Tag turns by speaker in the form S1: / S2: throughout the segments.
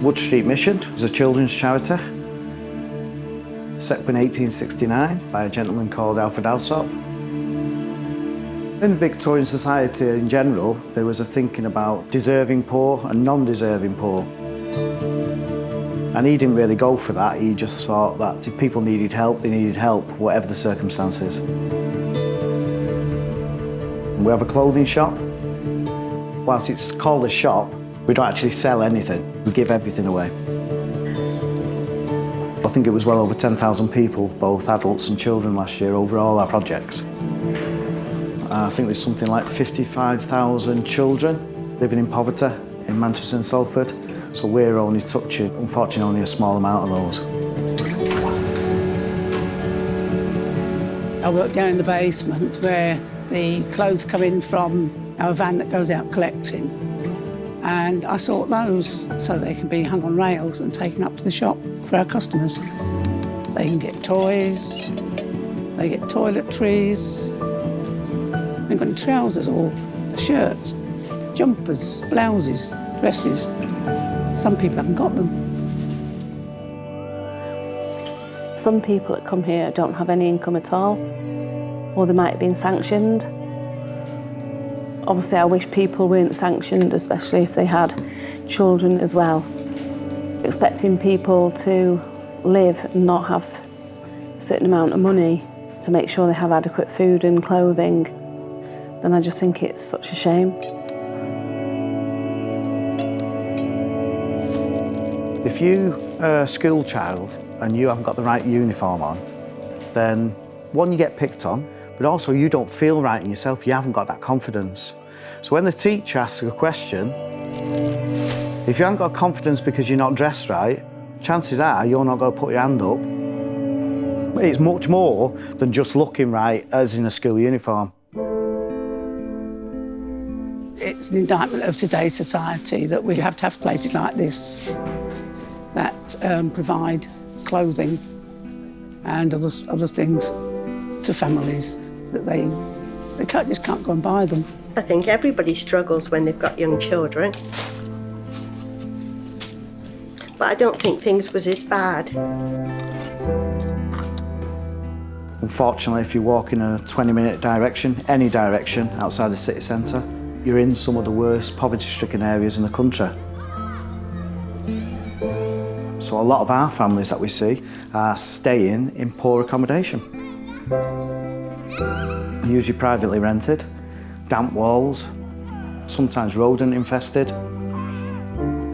S1: Wood Street Mission was a children's charity, set up in 1869 by a gentleman called Alfred Alsop. In Victorian society in general, there was a thinking about deserving poor and non-deserving poor. And he didn't really go for that. He just thought that if people needed help, they needed help, whatever the circumstances. We have a clothing shop. Whilst it's called a shop, we don't actually sell anything. We give everything away. I think it was well over 10,000 people, both adults and children last year, over all our projects. I think there's something like 55,000 children living in poverty in Manchester and Salford. So we're only touching, unfortunately, only a small amount of those.
S2: I work down in the basement where the clothes come in from our van that goes out collecting. And I sort those so they can be hung on rails and taken up to the shop for our customers. They can get toys, they get toiletries, they've got trousers or shirts, jumpers, blouses, dresses. Some people haven't got them.
S3: Some people that come here don't have any income at all, or they might have been sanctioned. Obviously, I wish people weren't sanctioned, especially if they had children as well. Expecting people to live and not have a certain amount of money to make sure they have adequate food and clothing, then I just think it's such a shame.
S1: If you are a school child and you haven't got the right uniform on, then one, you get picked on, but also you don't feel right in yourself, you haven't got that confidence. So when the teacher asks a question, if you haven't got confidence because you're not dressed right, chances are you're not going to put your hand up. It's much more than just looking right as in a school uniform.
S2: It's an indictment of today's society that we have to have places like this that provide clothing and other things to families that they just can't go and buy them.
S4: I think everybody struggles when they've got young children. But I don't think things was as bad.
S1: Unfortunately, if you walk in a 20-minute direction, any direction outside the city centre, you're in some of the worst poverty-stricken areas in the country. So a lot of our families that we see are staying in poor accommodation. Usually privately rented, damp walls, sometimes rodent infested.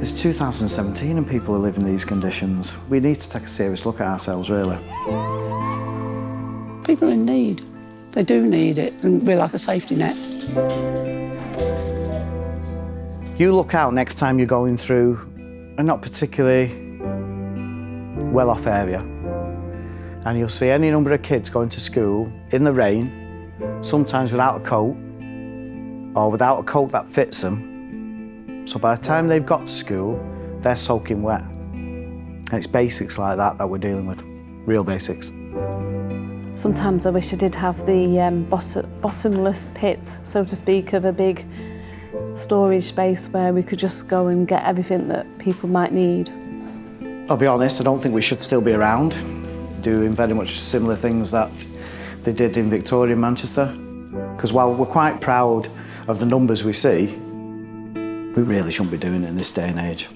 S1: It's 2017 and people are living these conditions. We need to take a serious look at ourselves, really.
S2: People are in need. They do need it, and we're like a safety net.
S1: You look out next time you're going through a not particularly well-off area, and you'll see any number of kids going to school in the rain, sometimes without a coat, or without a coat that fits them. So by the time they've got to school, they're soaking wet. And it's basics like that that we're dealing with, real basics.
S3: Sometimes I wish I did have the bottomless pit, so to speak, of a big storage space where we could just go and get everything that people might need.
S1: I'll be honest, I don't think we should still be around, doing very much similar things that they did in Victoria and Manchester. Because while we're quite proud of the numbers we see, we really shouldn't be doing it in this day and age.